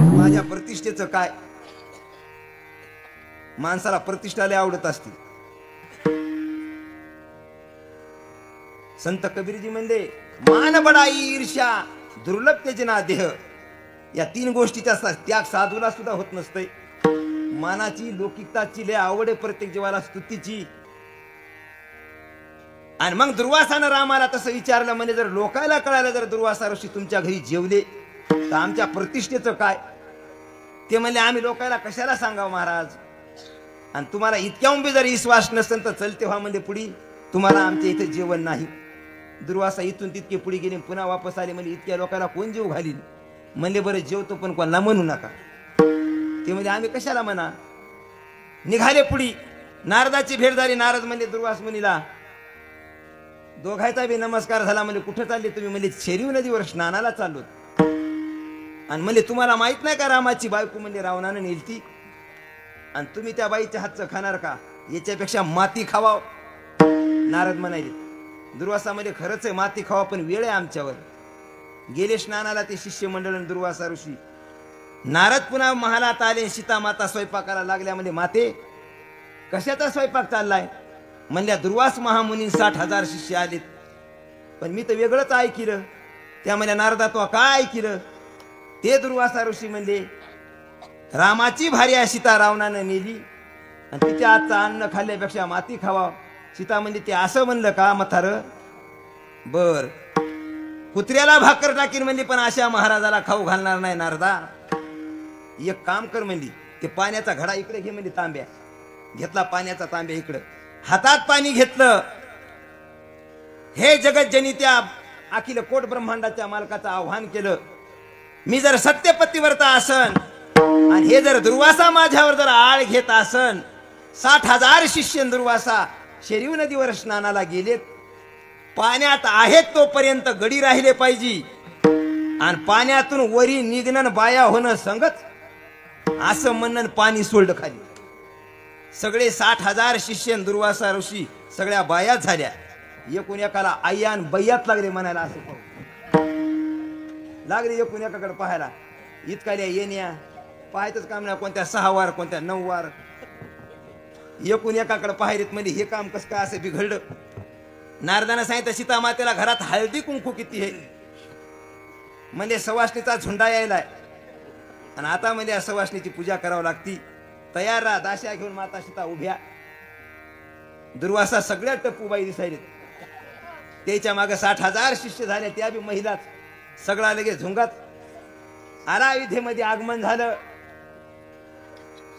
माझ्या प्रतिष्ठेचं काय? माणसाला प्रतिष्ठा लय आवडत असते. संत कबीरजी म्हणले मान बडाई ईर्ष्या दुर्लभ तेजना देह, या तीन गोष्टीचा त्याग साधूला सुद्धा होत नसते. मानाची लौकिकताची लय आवड आहे प्रत्येक जीवाला, स्तुतीची. आणि मग दुर्वासानं रामाला तसं विचारलं, म्हणजे जर लोकायला कळालं जर दुर्वासा ऋषी तुमच्या घरी जेवले तर आमच्या प्रतिष्ठेचं काय? ते म्हणले आम्ही लोकायला कशाला सांगावं महाराज, आणि तुम्हाला इतक्या उंबी जर विश्वास नसेल तर चलते व्हा म्हणजे पुढे, तुम्हाला आमच्या इथे जेवण नाही. दुर्वासा इथून तितके पुढे गेले, पुन्हा वापस आले. म्हणजे इतक्या लोकांना कोण जेव घालील? म्हणले बरं जेवतो पण कोणाला म्हणू नका. ते म्हणजे आम्ही कशाला म्हणा. निघाले पुढे. नारदाची भेट झाली. नारद म्हणजे दुर्वास मुनीला दोघायचा बी नमस्कार झाला. म्हणजे कुठे चालले तुम्ही? म्हणजे शरीव नदीवर स्नानाला चाललो. आणि म्हणजे तुम्हाला माहित नाही का रामाची बायको म्हणजे रावणानं नेलती, आणि तुम्ही त्या बाईच्या हातचं खाणार का? याच्यापेक्षा माती खावा. नारद म्हणाले. दुर्वासा म्हणजे खरंच आहे माती खावा, पण वेळ आहे आमच्यावर. गेले स्नानाला ते शिष्य मंडळ दुर्वासा ऋषी. नारद पुन्हा महालात आले. सीता माता स्वयंपाकाला लागल्या. म्हणजे माते कशाचा स्वयंपाक चाललाय? म्हणल्या दुर्वास महामुनी 60,000 शिष्य आलेत, पण मी तर वेगळंच ऐकिलं. त्या म्हणल्या नारदा तो काय ऐकिलं? ते दुर्वासा ऋषी म्हणजे रामाची भार्या सीता रावणानं नेली, आणि तिच्या हातचं अन्न खाल्ल्यापेक्षा माती खावा. सीता म्हणजे ते असं म्हणलं का म्हातार? बर, कुत्र्याला भाकर टाकीन म्हणजे, पण अशा महाराजाला खाऊ घालणार नाही नारदा. एक काम कर म्हणली, ते पाण्याचा घडा इकडे घे म्हणजे. तांब्या घेतला, पाण्याचा तांब्या इकडं, हातात पाणी घेतलं. हे जगत जनित्या अखिल कोट ब्रह्मांडाच्या मालकाचं आव्हान केलं, मी जर सत्यपतिव्रता असन आणि हे जर दुर्वासा माझ्यावर जर आळ घेत असन, 60,000 शिष्य दुर्वासा शरीव नदीवर स्नानाला गेलेत, पाण्यात आहेत तोपर्यंत गडी राहिले पाहिजे, आणि पाण्यातून वरी निघणं बाया होणं संगत, असं म्हणणं पाणी सोडलं खाली. सगळे 60,000 शिष्य दुर्वासा ऋषी सगळ्या बायात झाल्या. एकूण एकाला आय्यान बैयात लागले म्हणायला. असं लागले एकूण एकाकडे पाहायला. इतकाल्या येण्या पाहायचंच काम नाही, कोणत्या 6 वार कोणत्या 9 वार. एकूण एकाकडे पाहिलेत म्हणजे हे काम कसं काय असं बिघडलं. नारदानं सांगितलं सीता मातेला घरात हळदी कुंकू किती आहे? म्हणजे सवासणीचा झुंडा यायलाय, आणि आता म्हणजे या सवासणीची पूजा करावी लागती. तयार राहा. दाश्या घेऊन माता सीता उभ्या. दुर्वासा सगळ्या टप्पूबाई दिसायलेत. त्याच्या मागे 60,000 शिष्य झाले, त्या बी महिलाच. सगळा लगेच झुंगात आला. अयोध्येमध्ये आगमन झालं.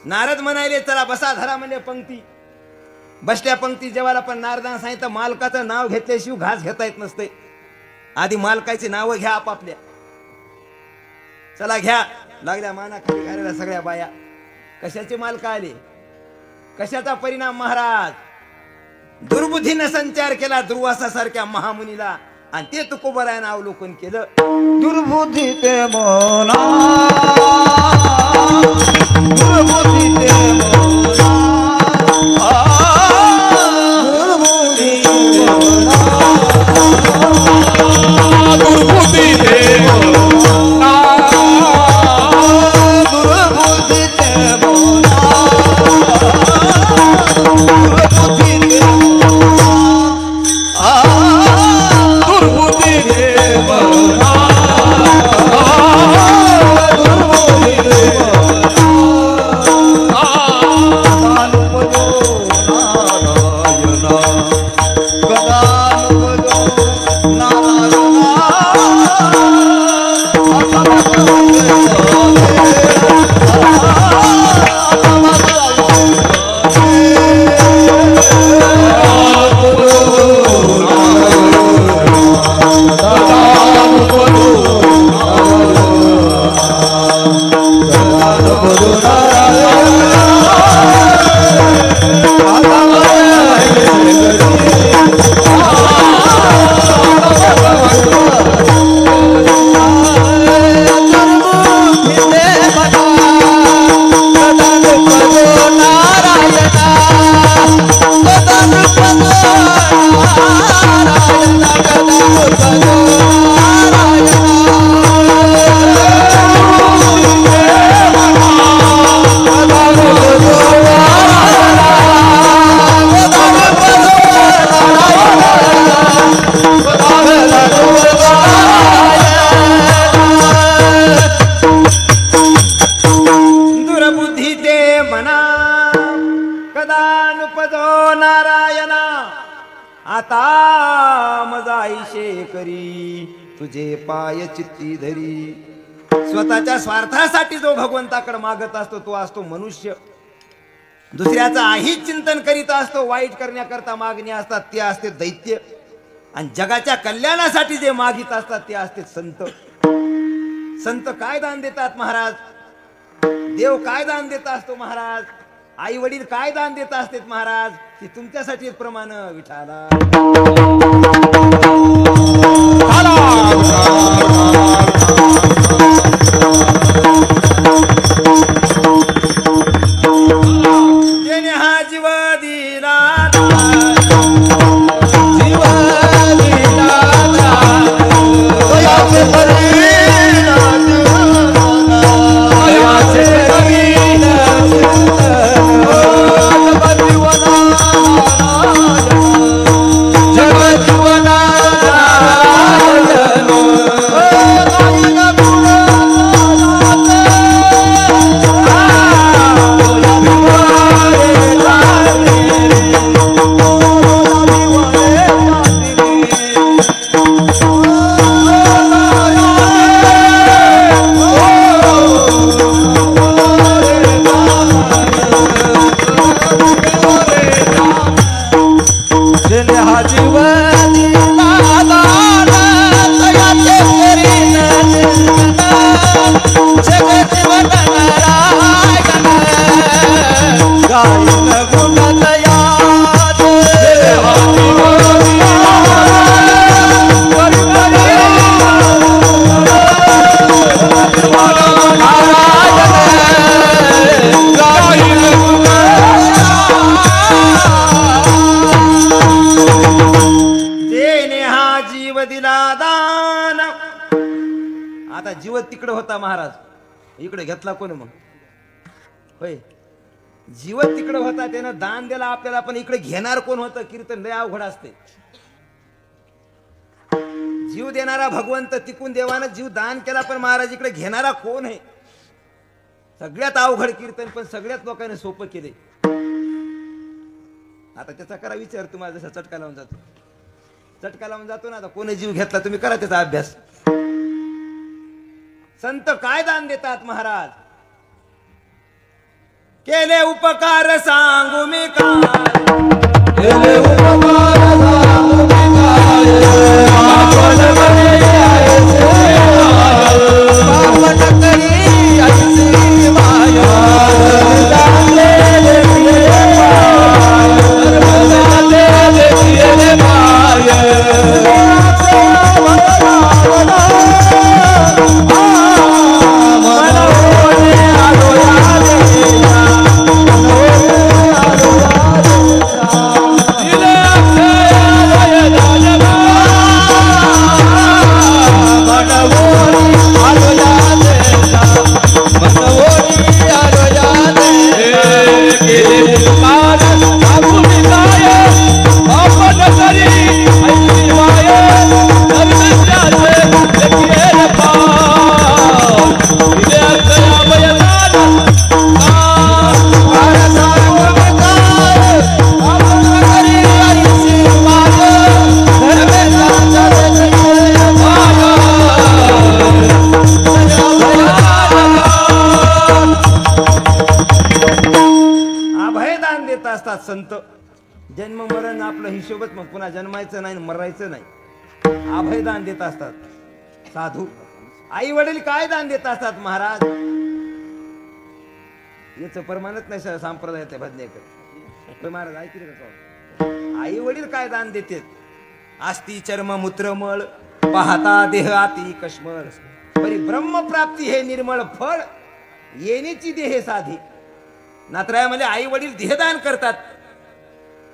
नारद म्हणाले चला बसा, धरा म्हणजे पंक्ती. बसल्या पंक्ती जेवायला, पण नारदानं सांगितलं मालकाचं नाव घेतल्याशिवाय घास घेता येत नसते. आधी मालकाची नावं घ्या आपापल्या. चला घ्या. लागल्या माना खाली घालायला सगळ्या बाया. कशाचे मालक आले? कशाचा परिणाम महाराज? दुर्बुद्धीनं संचार केला दुर्वासा सारख्या महामुनीला, आणि ते तुकोबरायानं अवलोकन केलं. दुर्बुद्धी ते मोना, दुर्बुद्धी ते मोना, दुर्बुद्धी ते मोना, दुर्बुद्धी ते मोना, दुर्बुद्धी ते मोना, दुर्बुद्धी ते मोना, दुर्बुद्धी ते मोना, तुझे पाय चित्ती धरी. स्वतःच्या स्वार्थासाठी जो भगवंताकडे मागत असतो तो असतो मनुष्य. दुसऱ्याचं आही चिंतन करीत असतो, वाईट करण्याकरता मागणी असतात ते असते दैत्य. आणि जगाच्या कल्याणासाठी जे मागित असतात ते असते संत. संत काय दान देतात महाराज? देव काय दान देत असतो महाराज? आई वडील काय दान देत असतात महाराज? ते तुमच्यासाठी प्रमाण विठाला. जेणे हा जीव दिला तिकडे होता महाराज, इकडे घेतला कोण मग? होय, जीव तिकडे होता त्यानं दान दिला आपल्याला, पण इकडे घेणार कोण होतं? कीर्तन लय अवघड असते. जीव देणारा भगवंत तिकून देवानं जीव दान केला, पण महाराज इकडे घेणारा कोण आहे? सगळ्यात अवघड कीर्तन, पण सगळ्यात लोकांनी सोपं केले. आता त्याचा करा विचार. तुम्हाला जसा चटका लावून जातो, चटका लावून जातो ना, आता कोणी जीव घेतला तुम्ही करा त्याचा अभ्यास. संत काय दान देतात महाराज? केले उपकार सांगू मी काय, केले उपकार सांगू मी काय, आपण बरे आयसे आपण करी आयसी माया, दानले दिले माया, संत. जन्म मरण आपलं हिशोबच, मग पुन्हा जन्मायचं नाही मरायचं नाही. अभय दान देत असतात साधू. आई वडील काय दान देत असतात महाराज? याचं प्रमाणच नाही संप्रदायात भजनेकर महाराज. ऐकले का? आई वडील काय दान देतात? आस्ती चर्म मूत्र मळ पाहता देह आती कश्मळ, परी ब्रह्मप्राप्ती हे निर्मळ फळ येण्याची देह साधी. नात्रायामध्ये आई वडील देहदान करतात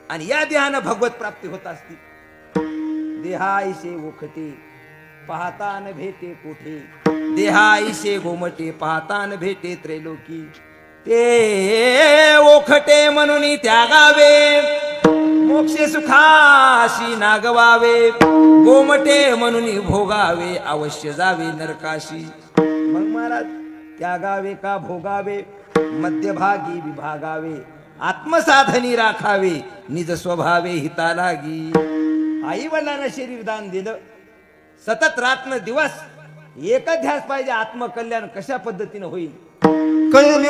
आणि या देहानं भगवत प्राप्ती होत असती. देहाईशे ओखटे पाहता न भेटे कोठे, देहाईशे गोमटे पाहता न भेटे त्रैलोकी. ते ओखटे म्हणून त्यागावे, मोक्षे सुखाशी नागवावे, गोमटे म्हणून भोगावे अवश्य जावे नरकाशी. मग महाराज त्यागावे का भोगावे? मध्यभागी विभागावे, आत्मसाधनी राखावे, निज स्वभावे हिता लागी. आई वडिलांना शरीर दान दिलं, सतत रात्र दिवस एकच ध्यास पाहिजे, आत्मकल्याण कशा पद्धतीने होईल. कैली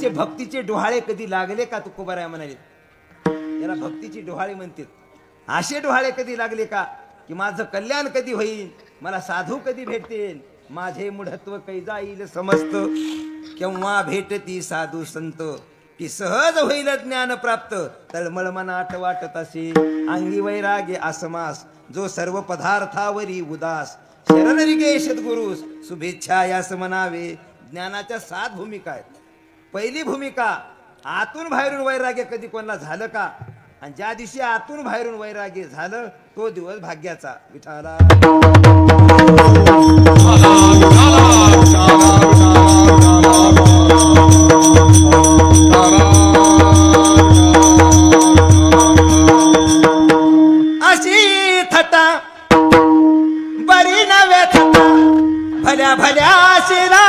भक्तीचे डोहाळे कधी लागले का? तुकोबाराय म्हणाले याला भक्तीची डोहाळे म्हणतात. असे डोहाळे कधी लागले का की माझं कल्याण कधी होईल, मला साधू कधी भेटतील, माझे मूढत्व कै जाईल समस्त, केव्हा भेटती साधू संत, की सहज होईल ज्ञान प्राप्त. तळमळ मनात वाटत असे अंगी वैराग्य आसमास, जो सर्व पदार्थावरी उदास, शरण रिगे सद्गुरुस शुभेच्छा यास म्हणावे. ज्ञानाच्या 7 भूमिका आहेत. पहिली भूमिका, आतून बाहेरून वैराग्य कधी कोणाला झालं का? आणि ज्या दिवशी आतून बाहेरून वैराग्य झालं तो दिवस भाग्याचा. विठाला अशी थटा बरी नव्हे थटा, भल्या भल्या शिरा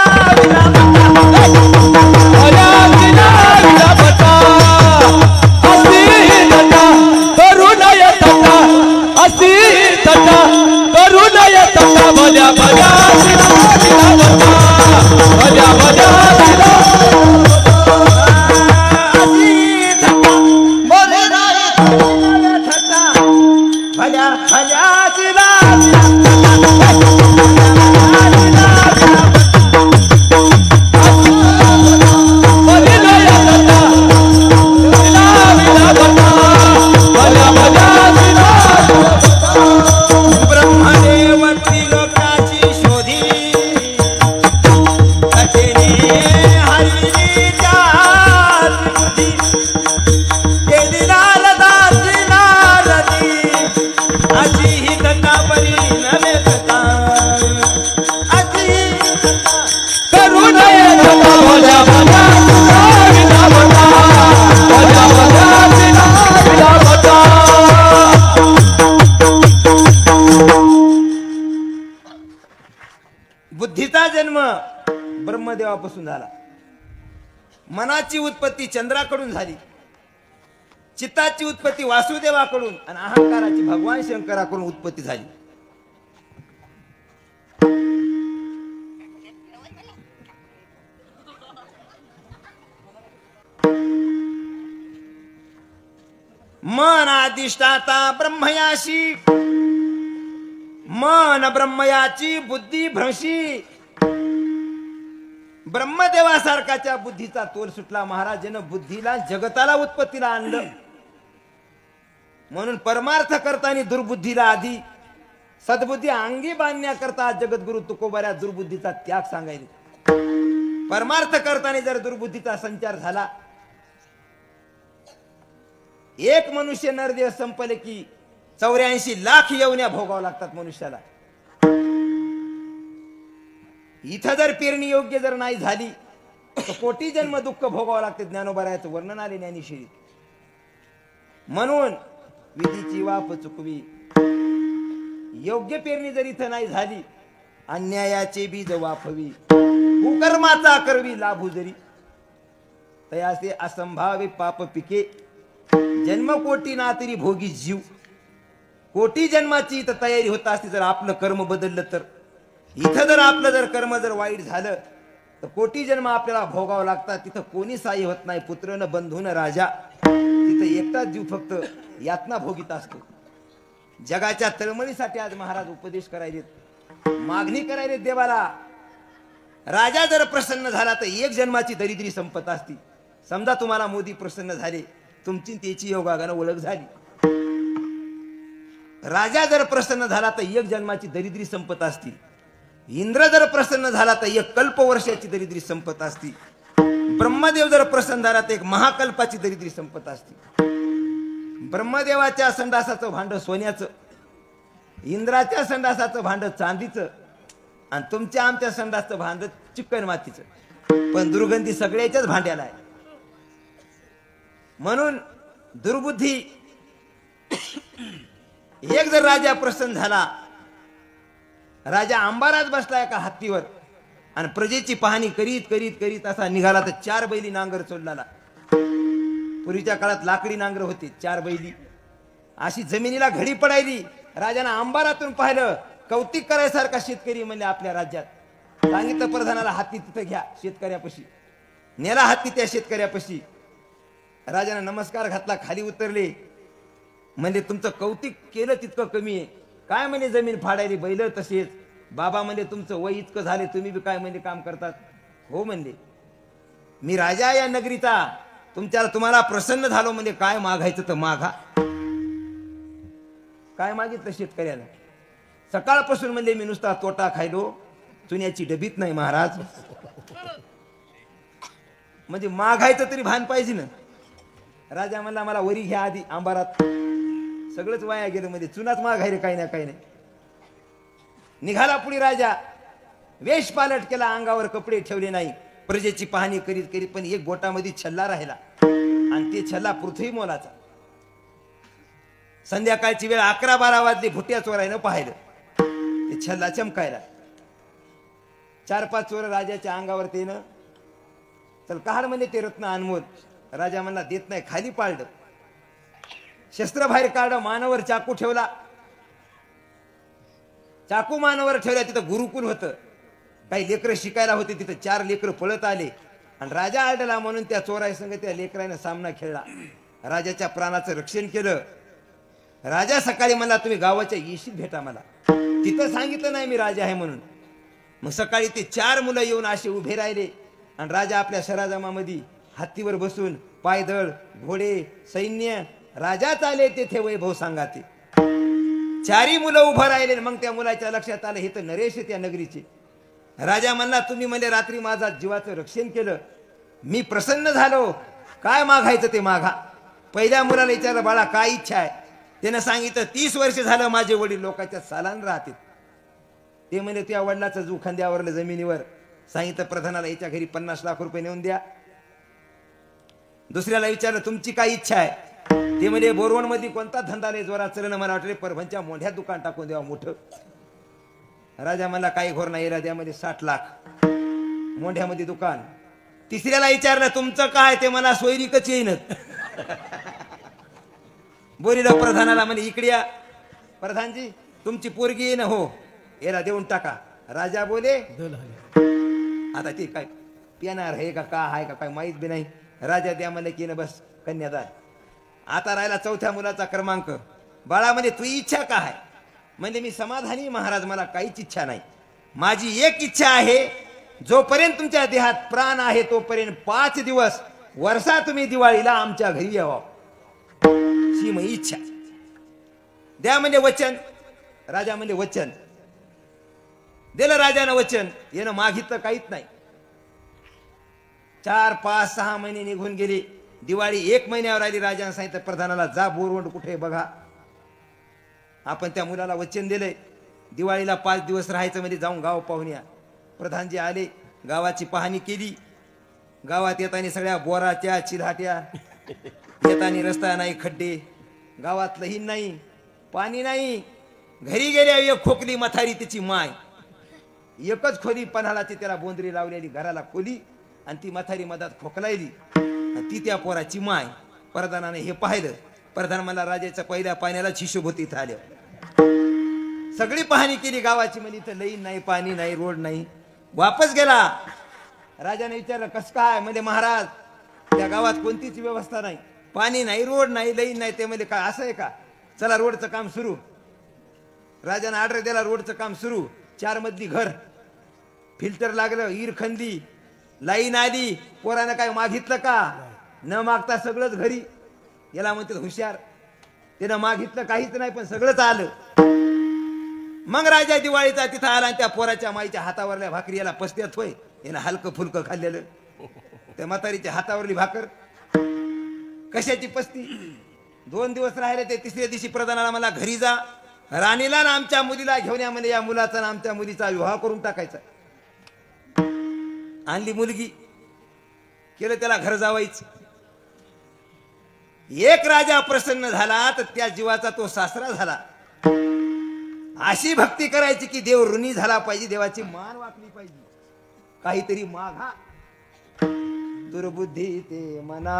बुद्धीचा जन्म ब्रह्मदेवापासून झाला. मनाची उत्पत्ती चंद्राकडून झाली. चित्ताची उत्पत्ती वासुदेवाकडून आणि अहंकाराची भगवान शंकराकडून उत्पत्ती झाली. मन अधिष्ठाता ब्रह्मयाशी, मन ब्रह्मयाची बुद्धी भ्रशी. ब्रह्मदेवासारखाच्या बुद्धीचा तोल सुटला. महाराजानं बुद्धीला जगताला उत्पत्तीला आणलं. म्हणून परमार्थ करताना दुर्बुद्धीला आधी, सद्बुद्धी अंगी बांधण्याकरता जगद्गुरु तुकोबाऱ्या दुर्बुद्धीचा त्याग सांगायचे. परमार्थ करताना जर दुर्बुद्धीचा संचार झाला, एक मनुष्य नरदेह संपले की 84 लाख येवण्या भोगाव्या लागतात मनुष्याला. इथं जर पेरणी योग्य जर नाही झाली तर कोटी जन्म दुःख भोगावं लागते. ज्ञानोबारायाचं वर्णन आले ज्ञानेश्वरी. म्हणून विधीची वाफ चुकवी, योग्य पेरणी जर इथं नाही झाली, अन्यायाचे बीज वाफवी, कुकर्माचा करवी लाभू जरी, तयासे असंभावे पाप पिके, जन्म कोटी ना तरी भोगी जीव. कोटी जन्माची तर तयारी होत असते जर आपलं कर्म बदललं तर. इथं जर आपलं जर कर्म जर वाईट झालं तर कोटी जन्म आपल्याला भोगावं लागतात. तिथं कोणी साई होत नाही. पुत्र न बंधू न राजा. तिथं एकटाच जीव फक्त यातना भोगीत असतो. जगाच्या तळमळीसाठी आज महाराज उपदेश करायलेत, मागणी करायलेत देवाला. राजा जर प्रसन्न झाला तर एक जन्माची दरिद्री संपत असती. समजा तुम्हाला मोदी प्रसन्न झाले, तुमची त्याची योगागानं ओळख झाली. राजा जर प्रसन्न झाला तर एक जन्माची दरिद्री संपत असती. इंद्र जर प्रसन्न झाला तर एक कल्पवर्षाची दरिद्री संपत असती. ब्रह्मदेव जर प्रसन्न झाला तर एक महाकल्पाची दरिद्री संपत असती. ब्रह्मदेवाच्या संडासाचं भांड सोन्याचं, इंद्राच्या संडासाचं भांड चांदीचं, आणि तुमच्या आमच्या संडासचं भांड चिकन मातीचं. पण दुर्गंधी सगळ्याच्याच भांड्याला आहे. म्हणून दुर्बुद्धी. एक जर राजा प्रसन्न झाला, राजा अंबारात बसला एका हत्तीवर आणि प्रजेची पाहणी करीत करीत करीत असा निघाला तर 4 बैली नांगर चोरला. पूर्वीच्या काळात लाकडी नांगर होते, 4 बैली अशी जमिनीला घडी पडायली. राजाने अंबारातून पाहिलं, कौतिक करायसारखा शेतकरी म्हणजे आपल्या राज्यात. सांगितलं प्रधानाला, हत्ती तिथं घ्या शेतकऱ्यापाशी. नेला हत्ती त्या शेतकऱ्यापाशी. राजाने नमस्कार घातला, खाली उतरले. म्हणजे तुमचं कौतिक केलं तितकं कमी आहे. काय म्हणजे जमीन फाडायली, बैल तसेच. बाबा म्हणजे तुमचं वय इतकं झाले, तुम्ही बी काय म्हणजे काम करतात. हो म्हणले, मी राजा या नगरीचा, तुम्हाला प्रसन्न झालो म्हणजे काय मागायचं तर मागा. काय मागितलं शेतकऱ्याला? सकाळपासून म्हणजे मी नुसता तोटा खायलो, चुन्याची डबीत नाही महाराज. म्हणजे मागायचं तरी भान पाहिजे ना. राजा म्हणला, मला वरी घ्या आधी अंबारात. सगळंच वाया गेलं, म्हणजे चुनाच मागाय रे, काही ना काही नाही. निघाला पुढे राजा, वेश पालट केला, अंगावर कपडे ठेवले नाही. प्रजेची पाहणी करीत करीत पण एक बोटामध्ये छल्ला राहिला, आणि ते छल्ला पृथ्वी मोलाचा. संध्याकाळची वेळ 11-12 वाजली, भुट्या चोरायनं पाहिलं, ते छल्ला चमकायला. 4-5 चोर राजाच्या अंगावर तेनं, चल काढ म्हणजे ते रत्न अनमोल. राजा म्हणला, देत नाही. खाली पाळलं, शस्त्र बाहेर काढलं, मानावर चाकू ठेवला. चाकू मानावर ठेवला. तिथं गुरुकुल होतं, काही लेकरं शिकायला होते. तिथं 4 लेकरं पळत आले आणि राजा आढळला म्हणून त्या चोराईसंग त्या लेकराने सामना खेळला. राजाच्या प्राणाचं रक्षण केलं. राजा सकाळी म्हणला, तुम्ही गावाच्या येशीत भेटा मला. तिथं सांगितलं नाही मी राजा आहे म्हणून. मग सकाळी ते 4 मुलं येऊन असे उभे राहिले आणि राजा आपल्या शराजमामध्ये हत्तीवर बसून, पायदळ घोडे सैन्य, राजा चाले तेथे वैभव सांगा. ते 4ही मुलं उभं राहिले. मग त्या मुलाच्या लक्षात आलं, हे तर नरेश आहे त्या नगरीचे. राजा म्हणला, तुम्ही म्हणजे रात्री माझा जीवाचं रक्षण केलं, मी प्रसन्न झालो, काय मागायचं ते मागा. पहिल्या मुलाला विचारलं, बाळा काय इच्छा आहे? त्यानं सांगितलं, 30 वर्ष झालं माझे वडील लोकांच्या सालान राहते. ते म्हणजे त्या वडिलाचं जू खांद्यावरलं जमिनीवर. सांगितलं प्रधानाला, याच्या घरी 50 लाख रुपये नेऊन द्या. दुसऱ्याला विचारलं, तुमची काय इच्छा आहे? ते म्हणजे बोरवण मध्ये कोणता धंदा लय जोरात चलन? मला वाटले परभणच्या मोठ्या दुकान टाकून द्यावा मोठं. राजा म्हणला, काही घोर नाही, राजामध्ये 60 लाख मोठ्यामध्ये दुकान. तिसऱ्याला विचारलं, तुमचं काय? ते मला सोयरीकच येईन. बोलिलं प्रधानाला, म्हणे इकडे या प्रधानजी, तुमची पोरगी येईन. हो, याला देऊन टाका. राजा बोले, आता ते काय पिणार आहे का आहे का काय माहित बी नाही. राजा द्या म्हणले की बस कन्यादान. आता राहिला 4थ्या मुलाचा क्रमांक. बाळा म्हणे, तुझी इच्छा काय आहे? म्हणजे मी समाधानी महाराज, मला काहीच इच्छा नाही. माझी एक इच्छा आहे, जोपर्यंत तुमच्या देहात प्राण आहे तोपर्यंत 5 दिवस वर्षा तुम्ही दिवाळीला आमच्या घरी यावं, ही माझी इच्छा. द्या म्हणजे वचन. राजा म्हणजे वचन दिलं. राजानं वचन. येणं मागितलं काहीच नाही. 4, 5, 6 महिने निघून गेले. दिवाळी 1 महिन्यावर आली. राजाने सांगितलं प्रधानाला, जा बोरवंड कुठे बघा. आपण त्या मुलाला वचन दिलंय, दिवाळीला 5 दिवस राहायचं म्हणजे जाऊन गाव पाहून या. प्रधानजी आले, गावाची पाहणी केली. गावात येताना सगळ्या बोराच्या चिल्हाट्या, येताना रस्ता नाही, खड्डे, गावात लहीन नाही, पाणी नाही. घरी गेल्या एक खोकली मथारी, तिची माय. एकच खोली पन्हाळाची, त्याला बोंदरी लावलेली, घराला खोली, आणि ती मथारी मधात खोकलायली, ती त्या पोराची माय. प्रधानाने हे पाहिलं. प्रधान मला, राजाच्या पहिल्या पाण्याला हिशोब होती. इथं आल्या सगळी पाहणी केली गावाची, म्हणजे इथं लईन नाही, पाणी नाही, रोड नाही. वापस गेला. राजाने विचारलं कस काय? म्हणजे महाराज त्या गावात कोणतीच व्यवस्था नाही, पाणी नाही, रोड नाही, लईन नाही. ते म्हणजे काय असं आहे का? चला रोडचं काम सुरू. राजाने ऑर्डर दिला, रोडचं काम सुरू. 4 मजली घर, फिल्टर लागलं, ईर खंदी, लाईन आली. पोरानं काय मागितलं का? न मागता सगळंच घरी. याला म्हणतात हुशार. त्यानं मागितलं काहीच नाही, पण सगळंच आलं. मग राजा दिवाळीचा तिथं आला आणि त्या पोराच्या माईच्या हातावरल्या भाकरी याला पसत्यात होय. यानं हलकं फुलकं खाल्लेलं. त्या म्हातारीच्या हातावरली भाकर कशाची पसती. 2 दिवस राहिले. ते 3ऱ्या दिवशी प्रधानाला मला घरी जा, राणीला ना आमच्या मुलीला घेऊन या, म्हणजे या मुलाचा ना आमच्या मुलीचा विवाह करून टाकायचा. आणली मुलगी, केलं त्याला घर जावायचं. एक राजा प्रसन्न झाला तर त्या जीवाचा तो सासरा झाला. अशी भक्ती करायची की देव ऋणी झाला पाहिजे, देवाची मान वाकली पाहिजे. काहीतरी मागा. दुर्बुद्धी ते मना,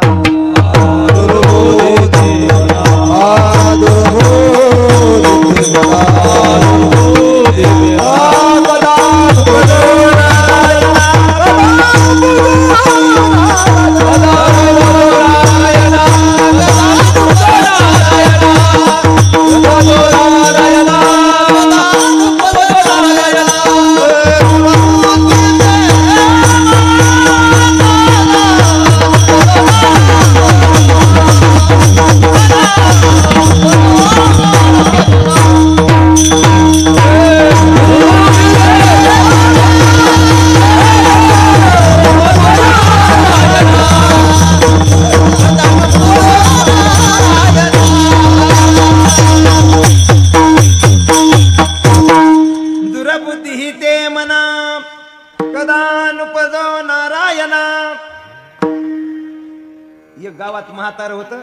गावात म्हातारा होत.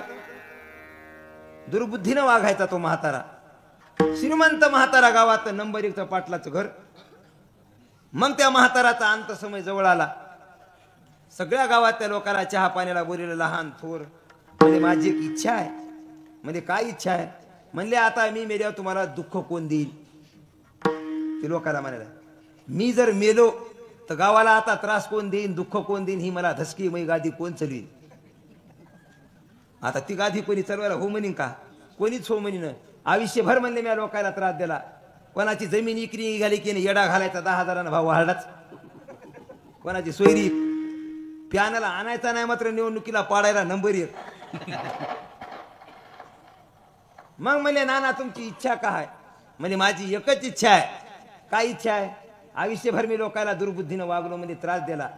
दुर्बुद्धीनं वागायचा तो म्हातारा. श्रीमंत म्हातारा गावात नंबर 1चं पाटलाचं घर. मग त्या म्हाताराचा अंत समय जवळ आला. सगळ्या गावातल्या लोकांना चहा पाण्याला बोललेलं, लहान थोर. म्हणजे माझी एक इच्छा आहे. म्हणजे काय इच्छा आहे? म्हणले आता मी मेल्यावर तुम्हाला दुःख कोण देईल? ते लोकांना म्हणाला, मी जर मेलो तर गावाला आता त्रास कोण देईन, दुःख कोण देईन, ही मला धसकी मग गादी कोण चलवीन? आता ती गादी कोणी चलवायला हो म्हणीन का? कोणीच हो म्हणीन. आयुष्यभर म्हणले मी लोकांना त्रास दिला. कोणाची जमीन इकरी निघाली की येडा घालायचा, 10,000 भाव वाढलाच. कोणाची सोयरी प्यानाला आणायचा नाही, मात्र निवडणुकीला पाडायला नंबर 1. मग म्हणले नाना तुमची इच्छा काय? म्हणजे माझी एकच इच्छा आहे. काय इच्छा आहे? आयुष्यभर मी लोकांना दुर्बुद्धीनं वागलो, म्हणजे त्रास दिला.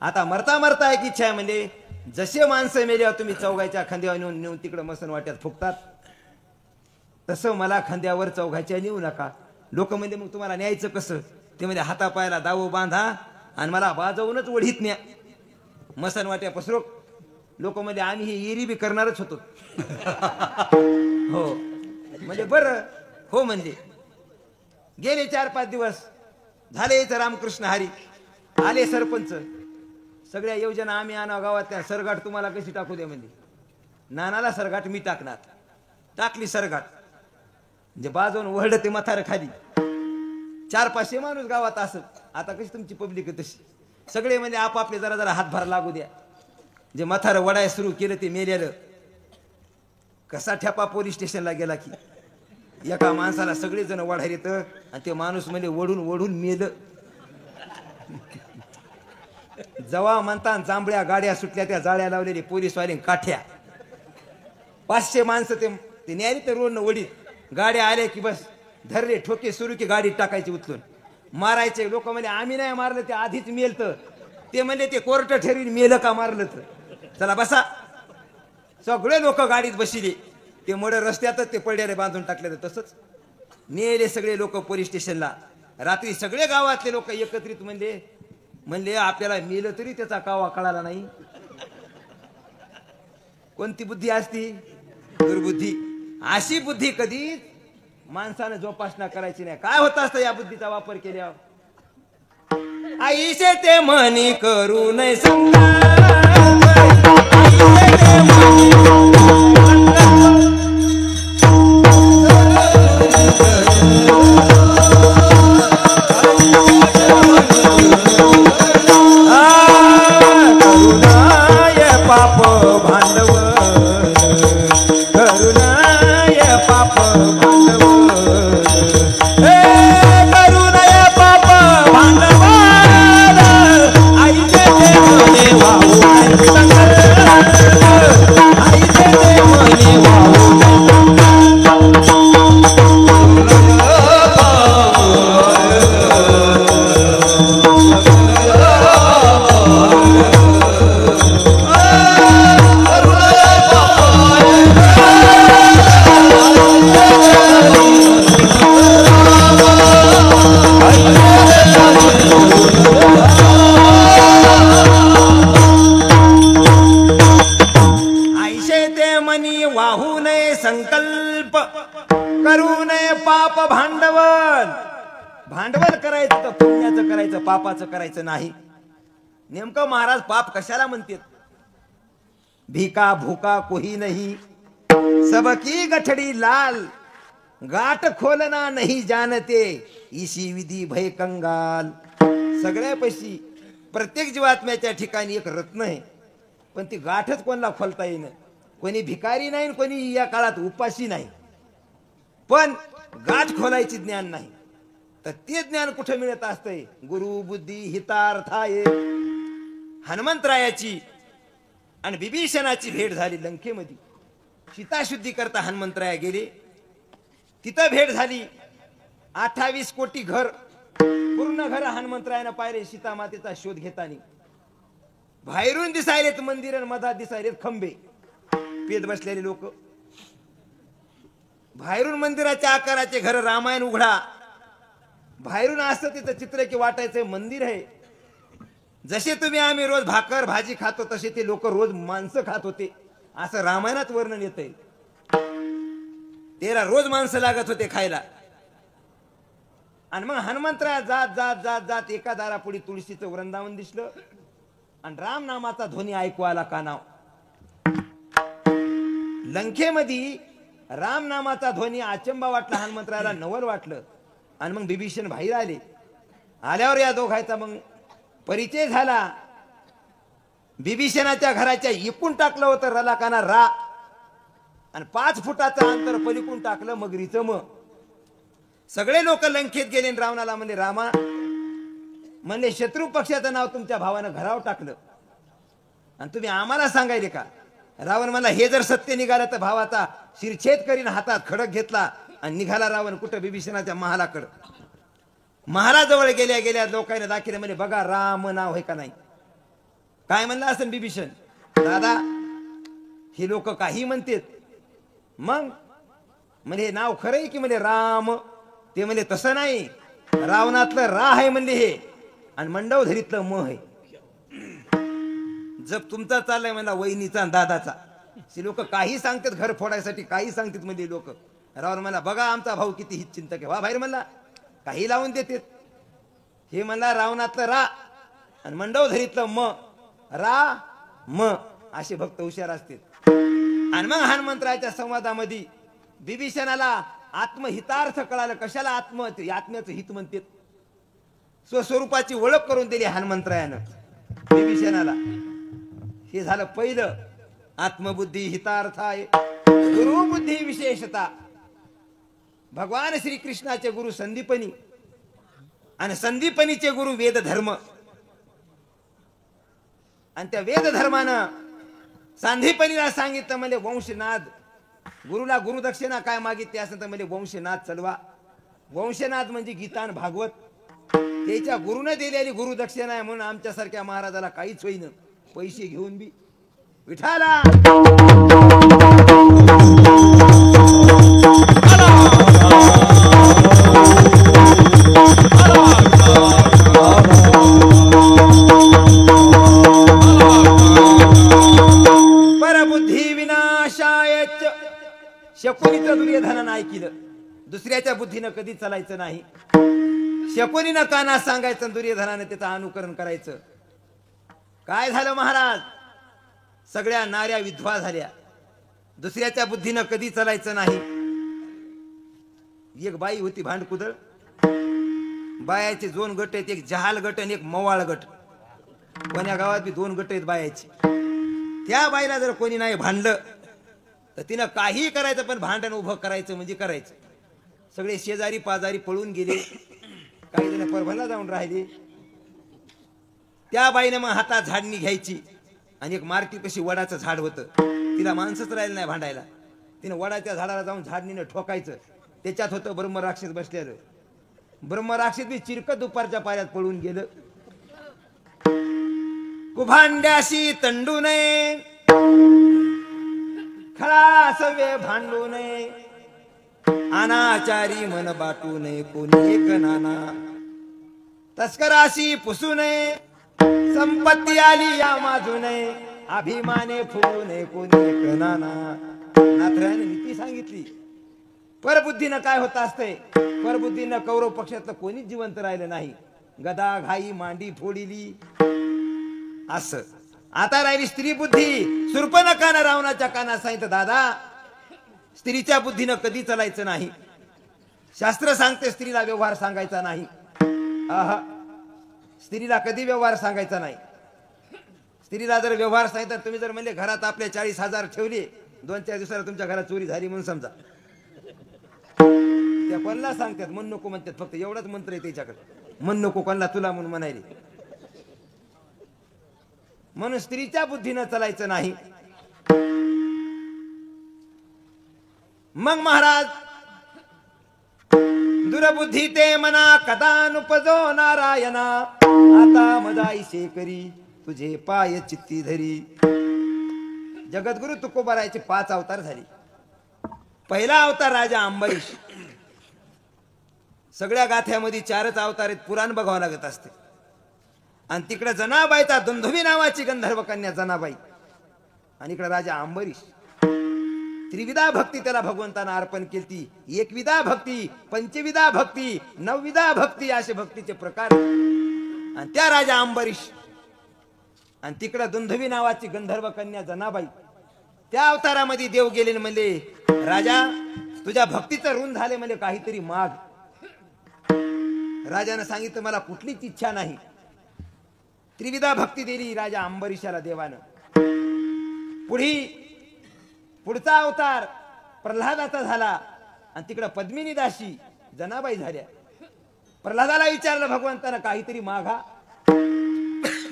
आता मरता मरता एक इच्छा आहे. म्हणजे जसे माणसं मेल्यावर तुम्ही चौघाच्या खांद्यावर नेऊन तिकडे मसन वाट्यात फुकतात, तसं मला खांद्यावर चौघाच्या नेऊ नका. लोक म्हणजे मग तुम्हाला न्यायचं कसं? ते म्हणजे हातापायाला दावो बांधा आणि मला वाजवूनच ओढीत न्या. मसन वाट्या पसरो. लोक म्हणजे आम्ही ही एरी बी करणारच होतो. हो म्हणजे बरं हो. म्हणजे गेले 4-5 दिवस झाले. इथं रामकृष्ण हरी आले सरपंच. सगळ्या योजना आम्ही आणा गावातल्या. सरगाट तुम्हाला कशी टाकू दे? म्हणजे नानाला सरगाट मी टाकणार. टाकली सरगाट. म्हणजे बाजून वळलं ते मथार खाली. 400-500 माणूस गावात असत. आता कशी तुमची पब्लिक आहे तशी. सगळे म्हणजे आपापले जरा जरा हातभार लागू द्या. जे मथार वडाय सुरू केलं ते मेलेलं. कसा ठेपा पोलीस स्टेशनला गेला की एका माणसाला सगळेजण वढायला येतं आणि ते माणूस म्हणजे ओढून ओढून मेलं. जवा म्हणता जांभळ्या गाड्या सुटल्या, त्या जाळ्या लावलेले पोलीसवाले काठ्या. 500 माणसं ते न्यारी तर रोडनं ओढीत. गाड्या आल्या की बस धरले ठोके सुरू की गाडीत टाकायची उचलून मारायचे. लोक म्हणजे आम्ही नाही मारलं, ते आधीच मेलतं. ते म्हणजे ते कोर्ट ठरवीन मेलं का मारलं तर. चला बसा. सगळे लोक गाडीत बसले. ते मड रस्त्यातच ते पडल्याने बांधून टाकले. तसंच नेले सगळे लोक पोलीस स्टेशनला. रात्री सगळे गावातले लोक एकत्रित म्हणले आपल्याला मेलं तरी त्याचा कावा कळाला नाही. कोणती बुद्धी असती? दुर्बुद्धी. अशी बुद्धी कधी माणसाने जोपासना करायची नाही. काय होत असतं या बुद्धीचा वापर केल्यावर? आईशे ते म्हणी करू नये संग संकल्प करू नये पाप भांडवल. भांडवल करायचं तर पुण्याचं करायचं, पापाचं करायचं नाही. नेमकं महाराज पाप कशाला म्हणतात? भिका भूका कोही नाही, सबकी गठडी लाल, गाठ खोलना नाही जानते, इशी विधी भय कंगाल. सगळ्यापाशी प्रत्येक जीवात्म्याच्या ठिकाणी एक रत्न आहे, पण ती गाठच कोणाला खोलता येईन. कोणी भिकारी नाही, कोणी या काळात उपाशी नाही, पण गाठ खोलायची ज्ञान नाही. तर ते ज्ञान कुठे मिळत असतंय? गुरु बुद्धी हितार्थाय. हनुमंतरायाची आणि विभीषणाची भेट झाली लंकेमध्ये. सीताशुद्धी करता हनुमंतराया गेले, तिथं भेट झाली. 28 कोटी घर, पूर्ण घर हनुमंतरायानं पाहिले सीता मातेचा शोध घेताना. बाहेरून दिसायलेत मंदिर आणि मधात दिसायलेत खंबे, पेद बसलेले लोक. बाहेरून मंदिराच्या आकाराचे घर, रामायण उघडा. बाहेरून असतं तिथं चित्र की वाटायचं मंदिर आहे. जसे तुम्ही आम्ही रोज भाकर भाजी खातो तसे ते लोक रोज मांस खात होते, असं रामायणात वर्णन येतंय. त्याला रोज माणसं लागत होते खायला. आणि मग हनुमंतराया जात जात जात जात एका दारापुढे तुळशीचं वृंदावन दिसलं आणि राम नामाचा ध्वनी ऐकू आला कानाव. लंकेमध्ये राम नामाचा ध्वनी आचंबा वाटला हनुमंतरायाला, नवल वाटलं. आणि मग विभीषण बाहेर आले. आल्यावर या दोघांचा मग परिचय झाला. विभीषणाच्या घराच्या इकून टाकलं होतं रलाकाना रा, आणि 5 फुटाचं अंतर पलीकडून टाकलं मगरीचं म. सगळे लोक लंकेत गेले. रावणाला म्हणले, रामा म्हणले शत्रू पक्षाचं नाव तुमच्या भावानं घरावर टाकलं आणि तुम्ही आम्हाला सांगायले का? रावण म्हणला, हे जर सत्य निघालं तर भावाचा शिरछेद करीन. हातात खडक घेतला आणि निघाला रावण कुठं? विभीषणाच्या महालाकडं. महालाजवळ गेल्या गेल्या लोकांना दाखिले म्हणजे बघा राम नाव आहे का नाही. काय म्हणलं असं विभीषण? दादा हे लोक काही म्हणतात. मग म्हणजे नाव खरं आहे की म्हणजे राम? ते म्हणजे तसं नाही, रावणातलं रा आहे म्हणजे हे, आणि मंडवधरीतलं म आहे. जप तुमचा चाललाय म्हणला वहिनीचा आणि दादाचा. हे लोक काही सांगतात घर फोडायसाठी, काही सांगतात म्हणजे लोक. रावण म्हणला, बघा आमचा भाऊ किती हित चिंतक आहे. वा बाहेर म्हणला काही लावून देतात. हे म्हणला रावणातलं रा आणि मंडवधरीतलं म, रा म, असे भक्त हुशार असतात. आणि मग हनुमंतरायाच्या संवादामध्ये विभीषणाला आत्महितार्थ कळालं. कशाला आत्म्याचं हित म्हणतात? स्वस्वरूपाची ओळख करून दिली हनुमंतरायानं विभीषणाला. हे झालं पहिलं. आत्मबुद्धी हितार्थ आहे. गुरुबुद्धी विशेषता. भगवान श्रीकृष्णाचे गुरु संदीपनी आणि संदीपनीचे गुरु वेद धर्म. आणि त्या वेद धर्मानं संदीपनीला सांगितलं म्हणजे वंशनाद. गुरुला गुरुदक्षिणा काय मागितली असं तर म्हणजे वंशनाद चलवा. वंशनाद म्हणजे गीता आणि भागवत. त्याच्या गुरुने दिलेली गुरुदक्षिणा आहे म्हणून आमच्यासारख्या महाराजाला काहीच होईन. पैसे घेऊन बी विठाला परबुद्धी विनाशाय. शकुनीचं दुर्योधनानं ऐकलं. दुसऱ्याच्या बुद्धीनं कधी चालायचं नाही. शकुनीनं काना सांगायचं, दुर्योधनानं त्याचं अनुकरण करायचं. काय झालं महाराज? सगळ्या नाऱ्या विधवा झाल्या. दुसऱ्याच्या बुद्धीनं कधी चालायचं नाही. एक बाई होती भांडकुदळ. बायाचे 2 गट आहेत, एक जहाल गट आणि एक मवाळ गट. कोण्या गावात बी 2 गट आहेत बायाचे. त्या बाईला जर कोणी नाही भांडलं तर तिनं काही करायचं, पण भांडण उभं करायचं म्हणजे करायचं. सगळे शेजारी पाजारी पळून गेले. काही जण परभणला जाऊन राहिले. त्या बाईने मग हातात झाडणी घ्यायची आणि एक मार्टी कशी वडाचं झाड होतं, तिला माणसंच राहिलं नाही भांडायला. तिने वडाच्या झाडाला जाऊन झाडणीनं ठोकायचं. त्याच्यात होतं ब्रह्मराक्षस बसलेलं. ब्रह्मराक्षस बी चिरकत दुपारच्या पाऱ्यात पळून गेलं. कुभांड्याशी तंडू नये, खळा सवे भांडू नये, अनाचारी मन बाटू नये कोणी एक नाना, तस्कराशी पुसू नये, संपत्ती आली या माजू नये, अभिमाने फुलूने कोणी नाना. नाथरायाने नीती सांगितली. परबुद्धीनं काय होत असते, परबुद्धीनं कौरव पक्षातलं कोणीच जिवंत राहिलं नाही. गदा घाई मांडी फोडिली असं. आता राहिली स्त्री बुद्धी. शूर्पणखानं रावणाच्या कानात सांगितलं, दादा स्त्रीच्या बुद्धीनं कधी चालायचं नाही. शास्त्र सांगते स्त्रीला व्यवहार सांगायचा नाही. आहा, स्त्रीला कधी व्यवहार सांगायचा नाही. स्त्रीला जर व्यवहार सांगितलं, तुम्ही जर म्हणले घरात आपले 40,000 ठेवले, 2-4 दिवसाला तुमच्या घरात चोरी झाली म्हणून समजा, त्या कोणाला सांगतात मन नको म्हणतात. फक्त एवढाच मंत्र आहे त्याच्याकडे, मन नको कोणाला तुला म्हणून म्हणायले. म्हणून स्त्रीच्या बुद्धीनं चालायचं नाही. मग महाराज दुर्बुद्धी ते मना कदा नुपजो नारायणा. आता मदाईशे करी तुझे पाय चित्ती धरी. जगद्गुरु तुकोबारायचे 5 अवतार झाले. पहिला अवतार राजा अंबरीश. सगळ्या गाथ्यामध्ये 4च अवतार आहेत. पुराण बघावं लागत असते. आणि तिकडे जनाबाईचा दुंदुभी नावाची गंधर्व कन्या जनाबाई, आणि इकडे राजा अंबरीश. त्रिविधा भक्ती त्याला भगवंतानं अर्पण केली. एकविधा भक्ती, पंचविधा भक्ती, 9विधा भक्ती, असे भक्तीचे प्रकार. आणि त्या राजा अंबरीश आणि तिकडे दुंदुभी नावाची गंधर्व कन्या जनाबाई. त्या अवतारामध्ये देव गेले म्हणले, राजा तुझ्या भक्तीचं ऋण झाले म्हणजे काहीतरी माग. राजानं सांगितलं मला कुठलीच इच्छा नाही. त्रिविधा भक्ती दिली राजा अंबरीशाला देवानं. पुढचा अवतार प्रल्हादाचा झाला. आणि तिकडं पद्मिनी दासी जनाबाई झाल्या. प्रल्हादाला विचारलं भगवंतानं काहीतरी मागा.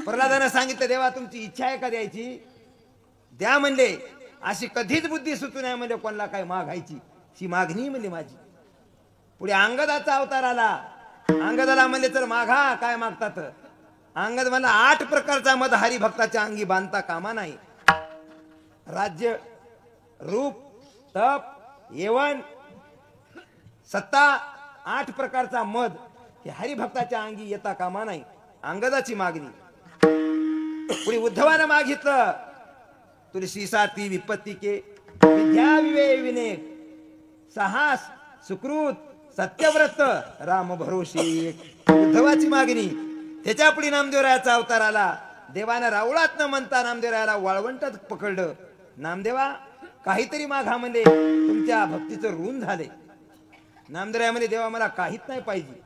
प्रल्हादानं सांगितलं देवा तुमची इच्छा आहे का द्यायची, द्या म्हणले. अशी कधीच बुद्धी सुचू नये म्हणजे कोणाला काय मागायची, ही मागणी म्हणली माझी. पुढे अंगदाचा अवतार आला. अंगदाला म्हणले तर मागा, काय मागतात. अंगद म्हणला 8 प्रकारचा मध हरिभक्ताच्या अंगी बांधता कामा नाही. राज्य, रूप, तप, येवन, सत्ता, 8 प्रकारचा मध हे हरिभक्ताच्या अंगी येता कामा नाही. अंगदाची मागणी. पुढे उद्धवानं मागितलं तुलसी साती विपत्ती के विद्या विवे विने साहस सुकृत सत्यव्रत राम भरोशी. उद्धवाची मागणी. त्याच्या पुढे नामदेवरायाचा अवतार आला. देवानं रावळात न म्हणता नामदेवरायाला वाळवंटात पकडलं. नामदेवा काहीतरी मागा म्हणजे तुमच्या भक्तीचं ऋण झाले. नामदेवराय म्हणजे देवा मला काहीच नाही पाहिजे,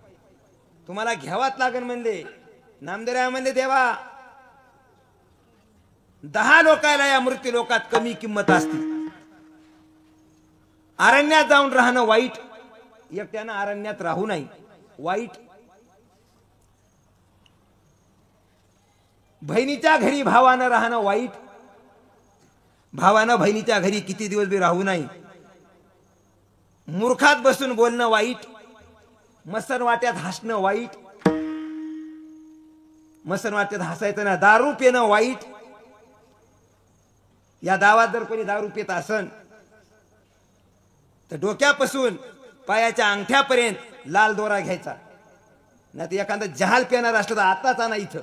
तुम्हाला घ्यावाच लागेल म्हणले. नामदेवराय म्हणले देवा 10 लोकायला या मृत्यू लोकात कमी किंमत असते. अरण्यात जाऊन राहणं वाईट, एकट्यानं अरण्यात राहू नाही वाईट. बहिणीच्या घरी भावानं राहणं वाईट, भावानं बहिणीच्या घरी किती दिवस बी राहू नाही. मूर्खात बसून बोलणं वाईट, मसन वाट्यात हसणं वाईट, मसन वाट्यात हसायचं ना. दारू पिणं वाईट. या गावात जर कोणी दारू पित असन तर डोक्यापासून पायाच्या अंगठ्यापर्यंत लाल दोरा घ्यायचा. नाही तर एखादा जहाल पिणार असलं तर आताच आणा इथं,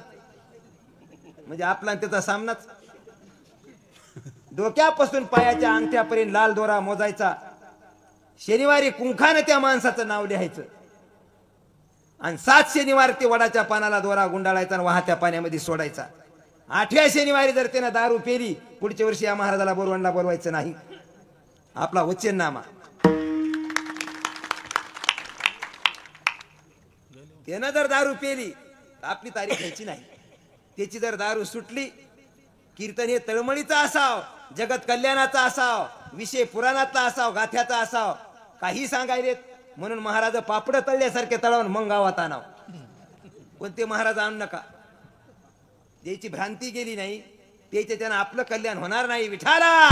म्हणजे आपला त्याचा सामनाच. डोक्यापासून पायाच्या अंगठ्यापर्यंत लाल दोरा मोजायचा. शनिवारी कुंखाने त्या माणसाचं नाव लिहायचं आणि 7 शनिवार ते वडाच्या पानाला दोरा गुंडाळायचा आणि वाहत्या पाण्यामध्ये सोडायचा. 8व्या शनिवारी जर त्यानं दारू पेली, पुढच्या वर्षी या महाराजाला बोरवणला बोलवायचं नाही. आपला वचननामा. त्यानं जर दारू पेली तर आपली तारीख घ्यायची नाही. त्याची जर दारू सुटली, कीर्तन हे तळमळीचा असाव, जगत कल्याणाचा असाव, विषय पुराणातला असाव, गाथ्याचा असाव, काही सांगायलेत. म्हणून महाराज पापड तळल्यासारखे तळवून मग गावात आणाव. कोणते महाराज आणू नका. त्याची भ्रांती गेली नाही, त्याच्या त्यानं आपलं कल्याण होणार नाही. विठाला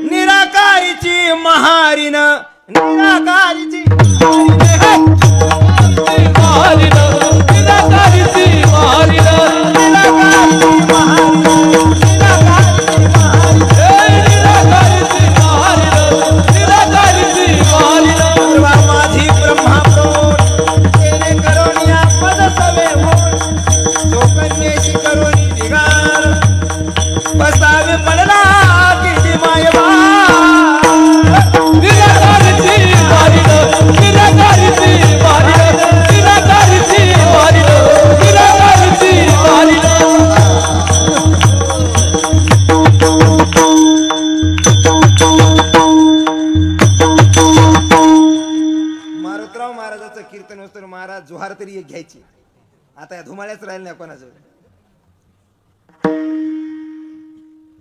निराकारीची महारीन, निराकारीची निराकारी तरी एक घ्यायची. आता या धुमाळ्याच राहिल्या नाही कोणाजवळ.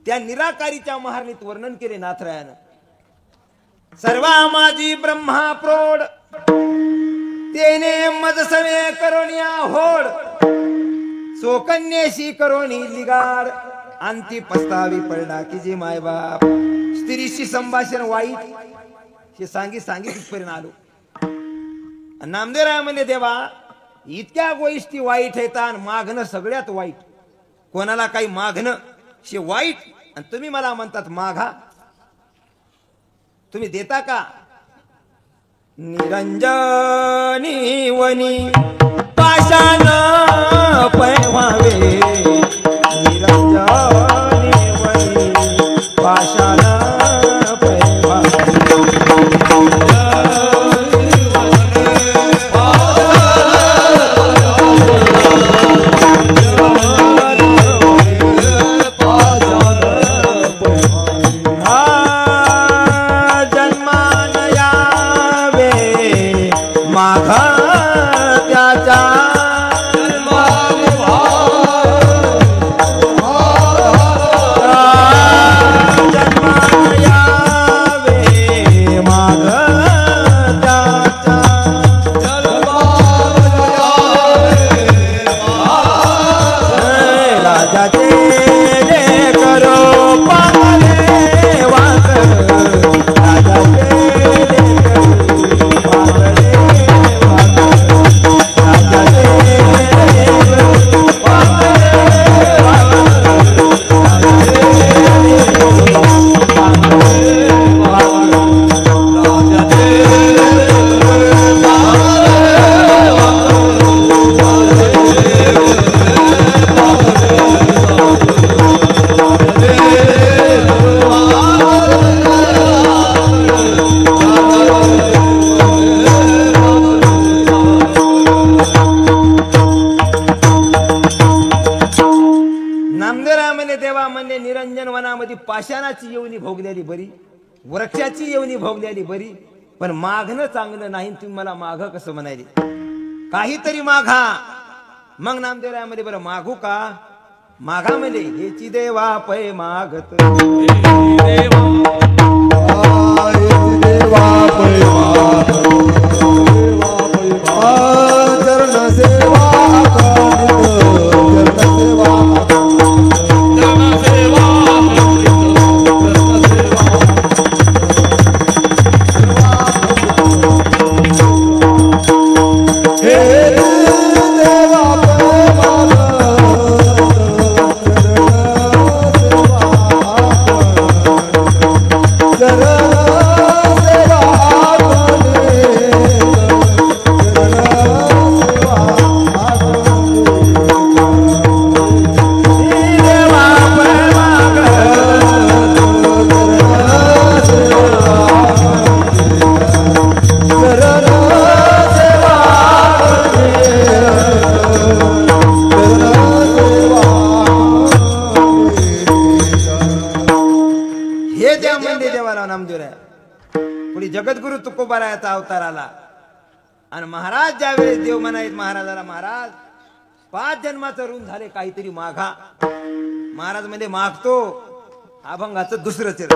त्या निराकारीच्या महारणीत वर्णन केले नाथरायानं. सर्वा माझी ब्रह्मा प्रौढ तेने मज सवे करोनिया होड चोकन्येशी करोनी लिगाड अंती पस्तावी पडला की जी मायबाप. स्त्रीशी संभाषण वाईट हे सांगी तिथपर्यंत आलो. नामदेवराय म्हणजे देवा इतक्या गोष्टी वाईट आहेत आणि मागणं सगळ्यात वाईट. कोणाला काही मागणं शे वाईट आणि तुम्ही मला म्हणतात मागा. तुम्ही देता का? निरंजनी वनी पाषाण पैवावे निरंजनी वनी पाषाण पाषाणाची येवणी भोगलेली बरी, वृक्षाची येवणी भोगलेली बरी, पण मागणं चांगलं नाही. तुम्ही मला माग कसं म्हणाले? काहीतरी मागा. मग नामदेवरायामध्ये बरं मागू का? मागा मध्ये हेची देवा पै मागत जगद्गुरु तुकोबारायाचा अवतार आला आणि महाराज ज्यावेळेस देव म्हणायत महाराजाला, महाराज 5 जन्माचं ऋण झाले, काहीतरी मागा. महाराज मध्ये मागतो अभंगाचं दुसरं चरण.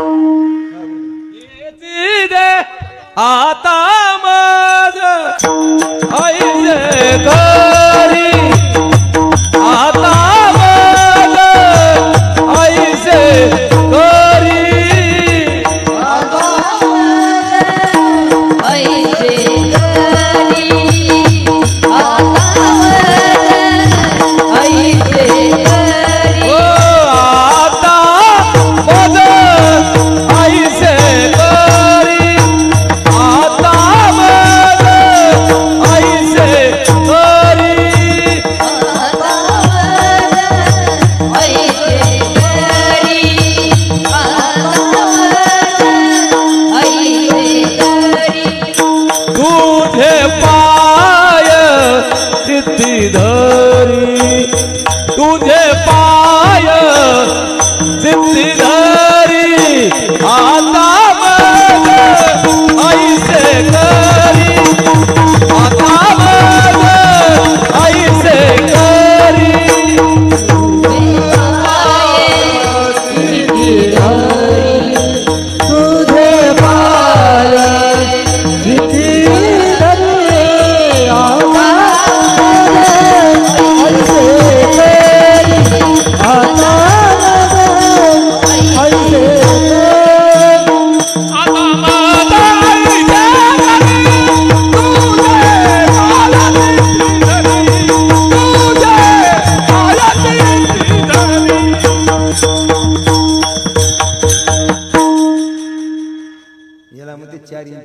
आता माझ ऐसे घरी आता माझ ऐसे घरी Hare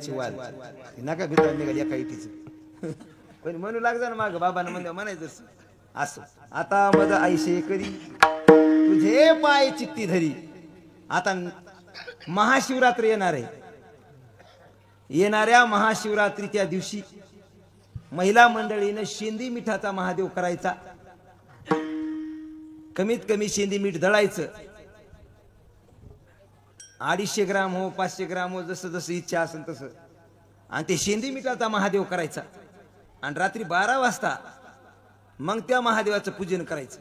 याची वाल नका भितर निघाल एका इटीच पण म्हणू लागजा ना माग बाबांना म्हणायचं असं. आता मज ऐशे करी तुझे पाय चित्ती धरी. आता महाशिवरात्र येणार आहे. येणाऱ्या महाशिवरात्रीच्या दिवशी महिला मंडळीनं शेंदी मिठाचा महादेव करायचा. कमीत कमी शेंदी मीठ दळायचं. 250 ग्राम हो 500 ग्राम हो जसं जसं इच्छा असेल तसं. आणि ते शेंदी मिठाचा महादेव करायचा. आणि रात्री 12 वाजता मग त्या महादेवाचं पूजन करायचं.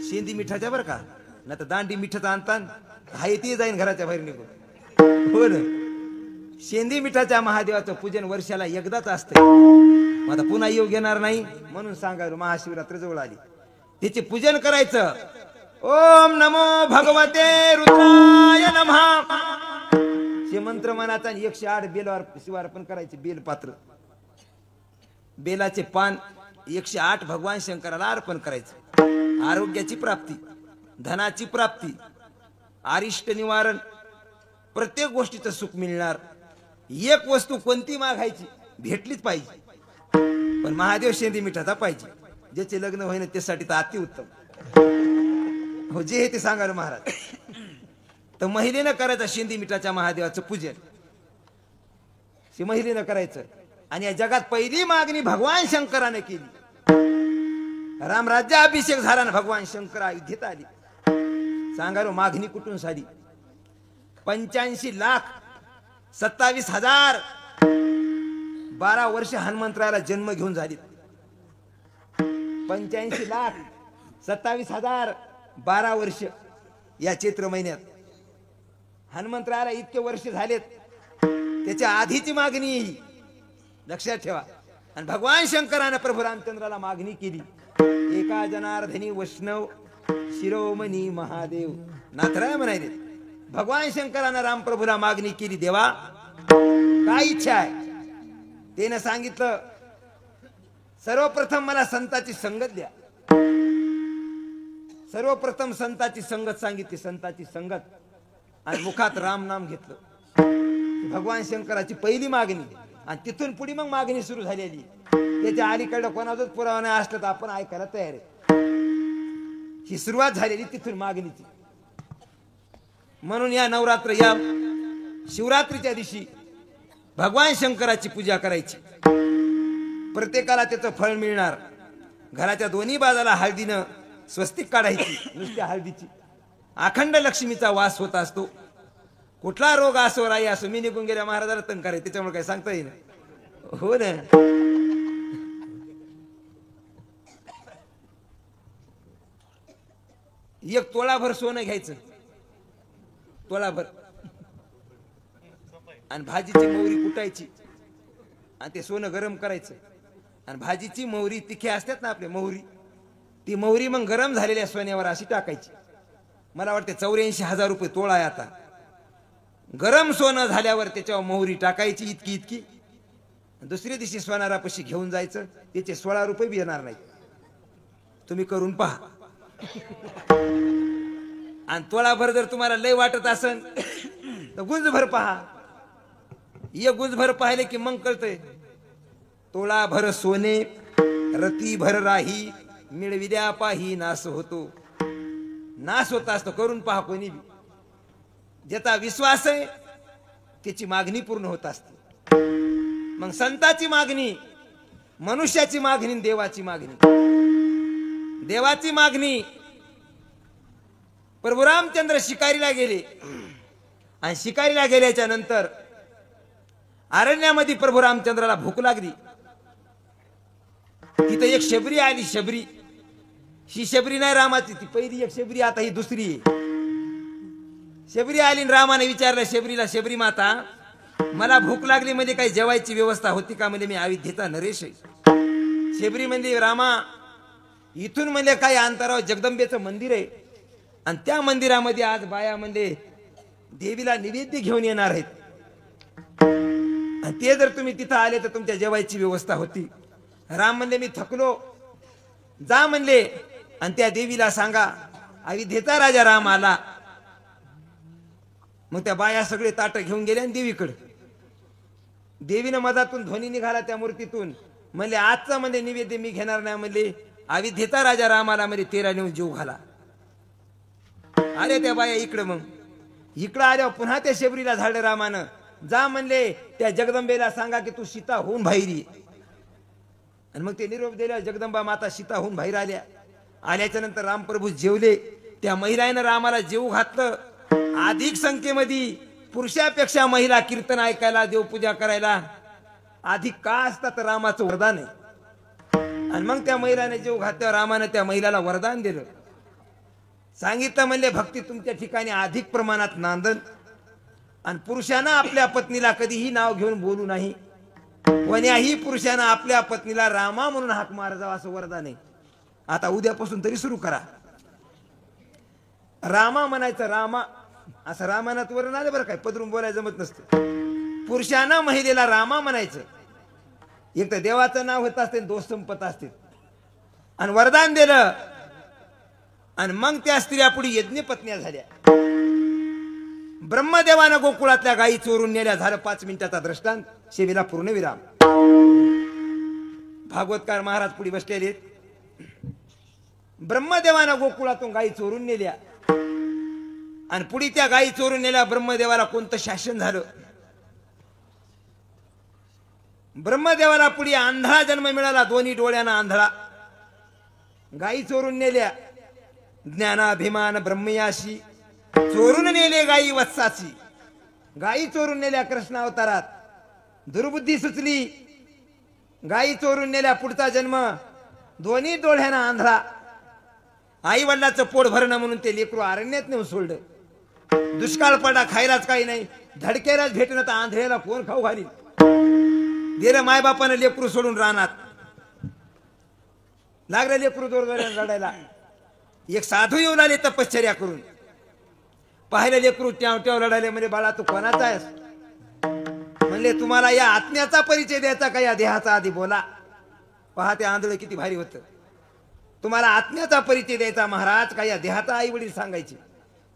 शेंदी मिठाच्या बरं का, नाही तर दांडी मिठाचा आणतान हाय ते जाईन घराच्या बाहेर निघून. हो ना, शेंदी मिठाच्या महादेवाचं पूजन वर्षाला एकदाच असतं. आता पुन्हा योग येणार नाही म्हणून सांगायला महाशिवरात्र जवळ आली. त्याचे पूजन करायचं. ओम नमो भगवते रुद्राय नमः हे मंत्र म्हणायचा. 108 बेलवार शिवार्पण करायचे. बेलपात्र बेलाचे पान 108 भगवान शंकराला अर्पण करायचं. आरोग्याची प्राप्ती, धनाची प्राप्ती, अरिष्ट निवारण, प्रत्येक गोष्टीचं सुख मिळणार. एक वस्तू कोणती मागायची भेटलीच पाहिजे. पण महादेव शेंदी मिठाचा पाहिजे. ज्याचे लग्न होईन त्यासाठी तर अतिउत्तम. हो जे हे ते सांगाल महाराज. तर महिलेनं करायचं शेंदी मिठाच्या महादेवाचं पूजन. हे महिलेनं करायचं. आणि या जगात पहिली मागणी भगवान शंकराने केली. रामराज्याभिषेक झाला ना भगवान शंकर अयोध्येत आली. सांगा मागणी कुठून झाली. 85,27,000 12 वर्ष हनुमंतरायाला जन्म घेऊन झाली. 85,27,000 12 वर्ष या चैत्र महिन्यात हनुमंतरायाला इतके वर्ष झालेत. त्याच्या आधीची मागणी लक्षात ठेवा. आणि भगवान शंकराने प्रभू रामचंद्राला मागणी केली. एका जनार्दनी वैष्णव शिरोमणी महादेव. नाथराय म्हणाले भगवान शंकराने रामप्रभूला मागणी केली. देवा काय इच्छा आहे. त्यानं सांगितलं सर्वप्रथम मला संताची संगत द्या. सर्वप्रथम संताची संगत सांगितली. संताची संगत आणि मुखात राम नाम घेतलं. भगवान शंकराची पहिली मागणी. आणि तिथून पुढे मग मागणी सुरू झालेली. त्याच्या अलीकडे कोणाचाच पुरावा नाही असला तर आपण ऐकायला तयार आहे. ही सुरुवात झालेली तिथून मागणीची. म्हणून या नवरात्र या शिवरात्रीच्या दिवशी भगवान शंकराची पूजा करायची. प्रत्येकाला त्याचं फळ मिळणार. घराच्या दोन्ही बाजूला हळदीनं स्वस्तिक काढायची. नुसत्या हळदीची. अखंड लक्ष्मीचा वास होत असतो. कुठला रोग असो राही असो. मी निघून गेल्या महाराजाला तंग करायचं त्याच्यामुळे काही सांगता येईल. हो ना. एक तोळाभर सोनं घ्यायचं. तोळाभर. आणि भाजीची मोहरी कुटायची. आणि ते सोनं गरम करायचं. आणि भाजीची मोहरी तिखे असतात ना आपले मोहरी. ती मोहरी मग गरम झालेल्या सोन्यावर अशी टाकायची. मला वाटते 84,000 रुपये तोळा आहे आता. गरम सोनं झाल्यावर त्याच्यावर मोहरी टाकायची इतकी इतकी. दुसऱ्या दिवशी सोनारापाशी घेऊन जायचं. त्याचे 16 रुपये बी येणार नाही. तुम्ही करून पहा. आणि तोळाभर जर तुम्हाला लय वाटत असेल तर गुंजभर पहा. ये गुंजभर पाहिले की मग कळतंय. तोळाभर सोने रतीभर राही मिळविद्या पाही नाश होतो. नाश होत असतो. करून पहा कोणी बी. ज्याचा विश्वास आहे त्याची मागणी पूर्ण होत असते. मग संताची मागणी, मनुष्याची मागणी, देवाची मागणी. देवाची मागणी. प्रभू रामचंद्र शिकारीला गेले. आणि शिकारीला गेल्याच्या नंतर अरण्यामध्ये प्रभू रामचंद्राला भूक लागली. तिथं एक शबरी आली. शबरी ही शबरी नाही रामाची. ती पहिली एक शबरी, आता ही दुसरी आहे. शबरी आली. रामाने विचारलं शबरीला, शबरी माता मला भूक लागली म्हणजे काही जेवायची व्यवस्था होती का. म्हणजे मी अयोध्येचा नरेश आहे. शबरी म्हणजे रामा इथून म्हणजे काही अंतरावर जगदंबेचं मंदिर आहे. आणि त्या मंदिरामध्ये आज बाया म्हणजे देवीला निवेद्य घेऊन येणार आहेत. आणि ते जर तुम्ही तिथं आले तर तुमच्या जेवायची व्यवस्था होती. राम म्हणले मी थकलो. जा म्हणले. आणि त्या देवीला सांगा अयोध्येचा राजा राम आला. मग त्या बाया सगळे ताट घेऊन गेल्या आणि देवीकडे. देवीनं मधातून ध्वनी निघाला त्या मूर्तीतून. म्हणले आजचा म्हणजे निवेद्य मी घेणार नाही. म्हणले अयोध्येचा राजा रामाला म्हणजे तेरा नेऊन जीव घाला. अरे त्या बाया इकडं. मग इकडं आल्यावर पुन्हा त्या शबरीला झाडलं रामानं. जा म्हणले त्या जगदंबेला सांगा की तू सीता होऊन बाहेर ये. आणि मग ते निरोप दिला. जगदंबा माता सीता होऊन बाहेर आल्या. आल्याच्या नंतर रामप्रभू जेवले. त्या महिलांना रामाला जेवू घातलं. अधिक संख्येमध्ये पुरुषापेक्षा महिला कीर्तन ऐकायला देवपूजा करायला अधिक का असतात तर रामाचं वरदान आहे. आणि मग त्या महिलाने जेव घातल्यावर रामानं त्या महिलाला वरदान दिलं. सांगितलं म्हणले भक्ती तुमच्या ठिकाणी अधिक प्रमाणात नांदन. आणि पुरुषानं आपल्या पत्नीला कधीही नाव घेऊन बोलू नाही. कोण्याही पुरुषानं आपल्या पत्नीला रामा म्हणून हाक मार जावा असं वरदान आहे. आता उद्यापासून तरी सुरू करा. रामा म्हणायचं. रामा असं रामानात वरण आलं बरं. काय पदरून बोलायला जमत नसतं. पुरुषांना महिलेला रामा म्हणायचं. एक तर देवाचं नाव होत असते दोष संपत असते. आणि वरदान दिलं. आणि मग त्या स्त्रिया पुढे यज्ञ पत्न्या झाल्या. ब्रह्मदेवानं गोकुळातल्या गायी चोरून नेल्या. झालं 5 मिनिटाचा दृष्टांत. शेवीला पूर्ण विराम. भागवतकार महाराज पुढे बसलेले. ब्रह्मदेवानं गोकुळातून गायी चोरून नेल्या. आणि पुढे त्या गायी चोरून नेल्या. ब्रह्मदेवाला कोणतं शासन झालं. ब्रह्मदेवाला पुढे आंधळा जन्म मिळाला. दोन्ही डोळ्यानं आंधळा. गायी चोरून नेल्या. ज्ञानाभिमान ब्रह्मयाशी चोरून नेले गायी वत्साची. गायी चोरून नेल्या कृष्ण अवतारात. दुर्बुद्धी सुचली. गायी चोरून नेल्या. पुढचा जन्म दोन्ही डोळ्यानं आंधळा. आई वडिलाचं पोट भरणं म्हणून ते लेकरू अरण्यात नेऊन सोडलं. दुष्काळ पडा. खायलाच काही नाही. धडक्यालाच भेटणं तर आंधळ्याला कोण खाऊ घालील. गेलं मायबापानं लेकरू सोडून रानात. लागलं लेकरू जोरजोरानं रडायला. एक साधू येऊन आले तपश्चर्या करून. पाहिलं लेकरू ट्याव ट्याव रडायला. म्हणजे बाळा तू कोणाचा आहेस. म्हणले तुम्हाला या आत्म्याचा परिचय द्यायचा का या देहाचा आधी बोला. पहा ते आंधळ किती भारी होतं. तुम्हाला आत्म्याचा परिचय द्यायचा महाराज का या देहाचा आई वडील सांगायचे.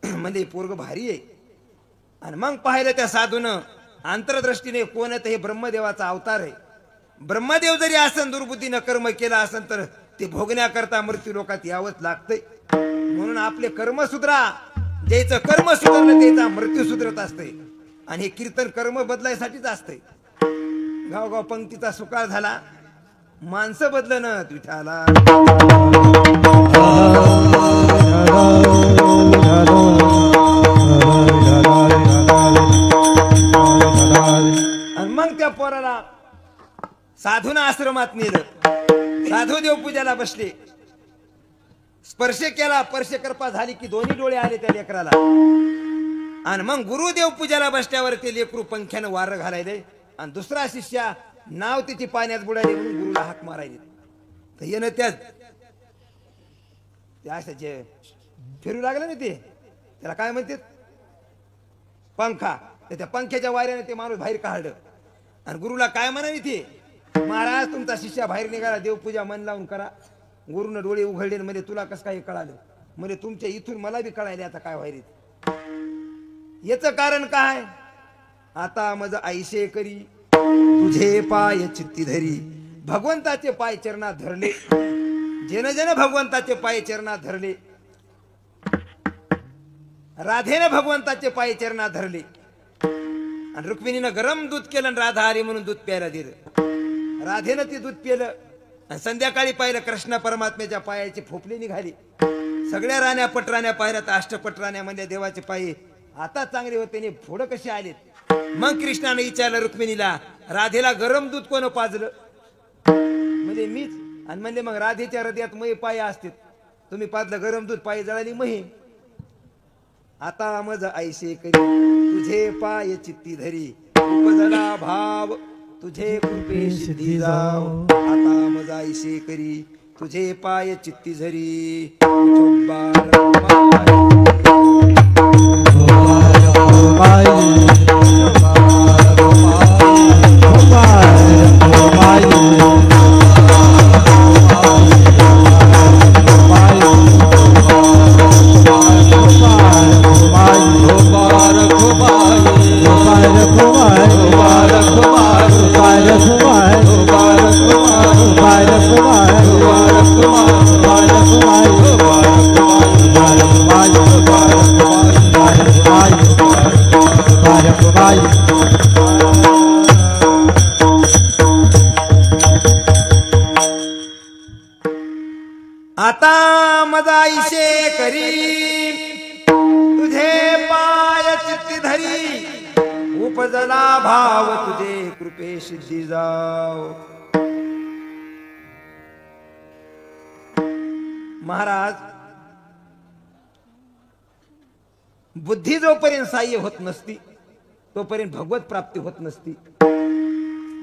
म्हणजे पोरग भारी आहे. आणि मग पाहिलं त्या साधूनं आंतरदृष्टीने कोण हे ब्रह्मदेवाचा अवतार आहे. ब्रह्मदेव जरी असन दुर्बुद्धीनं कर्म केला असन तर ते भोगण्याकरता मृत्यू लोकात यावंच लागतंय. म्हणून आपले कर्म सुधरा. ज्याचं कर्म सुधारलं त्याचा मृत्यू सुधरत असते. आणि हे कीर्तन कर्म बदलायसाठीच असते. गावगाव पंक्तीचा सुकाळ झाला. माणसं बदलणं विठाला. आणि मग त्या पोराला साधून आश्रमात नेलं. साधू देवपूजाला बसले. स्पर्श केला. स्पर्श कृपा झाली की दोन्ही डोळे आले त्या लेकराला. आणि मग गुरु देवपूजाला बसल्यावर ते लेकरू पंख्यानं वार घालायले. आणि दुसरा शिष्य नाव तिची पाण्यात बुडाली म्हणून गुरुला हाक मारायले. तर येणं त्याचे फिरू लागलं ना. ते त्याला काय म्हणतात पंखा. त्या पंख्याच्या वाऱ्याने ते माणूस बाहेर काढलं. आणि गुरुला काय म्हणाली ते महाराज तुमचा शिष्य बाहेर निघाला. देवपूजा मन लावून करा. गुरुनं डोळे उघडले. म्हणजे तुला कसं काय कळालं. म्हणजे तुमच्या इथून मला बी कळायले आता काय व्हायले. याच कारण काय. आता मज ऐशे करी तुझे पाय चित्ती धरी. भगवंताचे पाय चरणात धरले. जेन जेन भगवंताचे पाय चरणात धरले. राधेने भगवंताचे पाय चरणात धरले. आणि रुक्मिणीनं गरम दूध केलं. आणि राधा आली म्हणून दूध प्यायला दिलं. राधेनं ते दूध पिलं. आणि संध्याकाळी पाहिलं कृष्ण परमात्म्याच्या पायाचे फोपले निघाले. सगळ्या राण्या पटराण्या पाहिल्या तर अष्टपटराण्यामध्ये देवाचे पाय आता चांगले होते. पुढं कसे आलेत. मग कृष्णाने विचारलं रुक्मिणीला राधेला गरम दूध कोण पाजलं. म्हणजे मीच. आणि म्हणले मग राधेच्या हृदयात मही पाय असते. तुम्ही पाजलं गरम दूध पाय जळाली मही. आता मज ऐसे करी तुझे पाय चित्ती धरी. उपजला भाव तुझे कृपे सिद्धी जाव. आता मज ऐसे करी तुझे पाय चित्ती धरी. Mubarak कायशे करी तुझे पाय चित्ती धरी उपजला भाव तुझे कृपे सिद्धी जाओ. महाराज, बुद्धी जोपर्यंत साह्य होत नसती तोपर्यंत भगवत प्राप्ती होत नसती.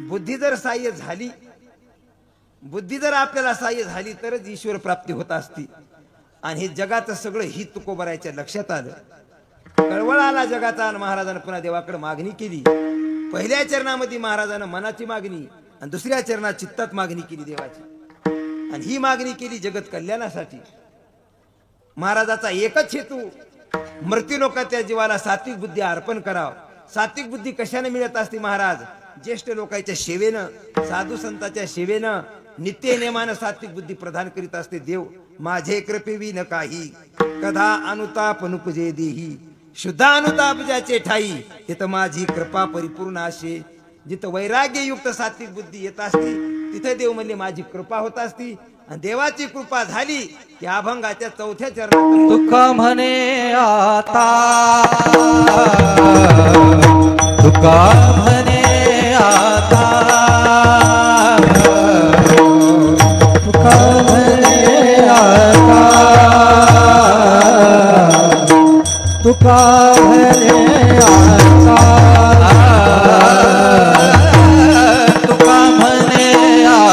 बुद्धी जर साह्य झाली, बुद्धी जर आपल्याला साह्य झाली तरच ईश्वर प्राप्ती होत असती. आणि हे जगाचं सगळं हित तुकोबरायच्या लक्षात आलं. कळवळ आला जगाचा आणि महाराजांना पुन्हा देवाकडे मागणी केली. पहिल्या चरणामध्ये महाराजांना मनाची मागणी आणि दुसऱ्या चरणात चित्तात मागणी केली देवाची. आणि ही मागणी केली जगत कल्याणासाठी. महाराजाचा एकच हेतू, मृत्यूलोकाच्या जीवाला सात्विक बुद्धी अर्पण कराव. सात्विक बुद्धी कशाने मिळत असते महाराज? ज्येष्ठ लोकांच्या सेवेनं, साधू संतांच्या सेवेनं, नित्य नेमानं सात्विक बुद्धी प्रदान करीत असते देव. माझे कृपेवी न काही कधा अनुताप नुपजे देही, शुद्ध अनुताप ज्याचे ठाई तिथं माझी कृपा परिपूर्ण असे. जिथं वैराग्ययुक्त सात्विक बुद्धी येत असती तिथे देव म्हणले माझी कृपा होत असती. आणि देवाची कृपा झाली की अभंगाच्या चौथ्या चरणात तुका म्हणे आता, तुका म्हणे आता, तुका म्हणे आता, तुका म्हणे आता, तुका म्हणे आता,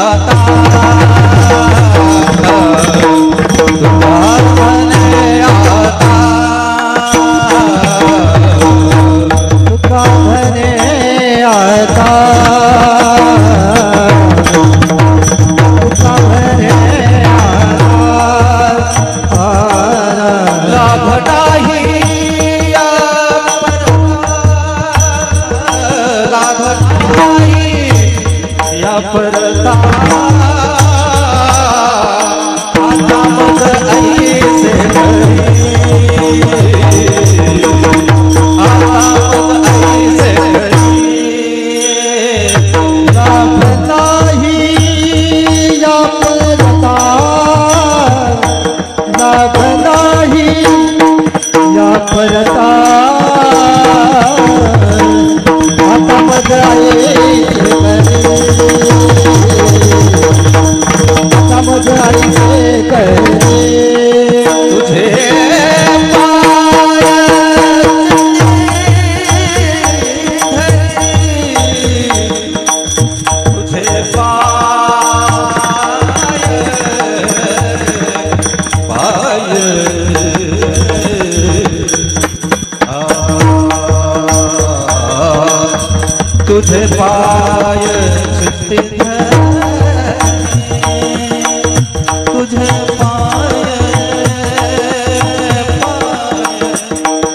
तुझे पाय चित्ती तुझे पाय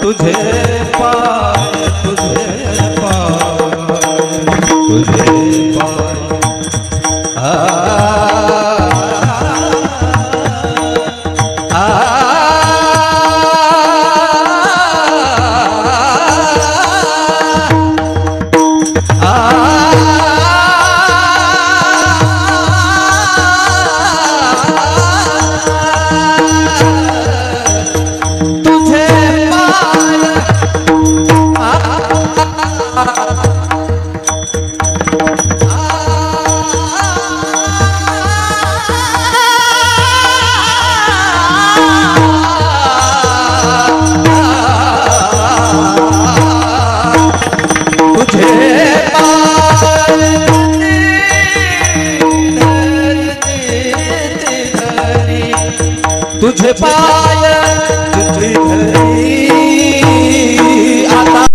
तुझे पाय तुझे पाय तुझे पाय तुझे पाय तुझे धरी आता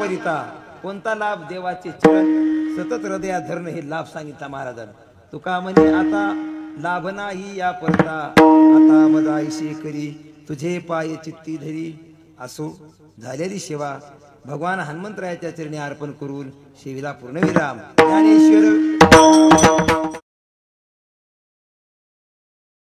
करिता कोणता लाभ देवाचे चरण सतत हृदयात धरणं हे लाभ सांगितला महाराजांनी. तुका म्हणे आता लाभ नाही या परता आता मदाईशे करी तुझे पाय चित्ती धरी. असो झालेली सेवा भगवान हनुमंतरायाच्या चरणी अर्पण करून सेवेला पूर्णविराम. ज्ञानेश्वर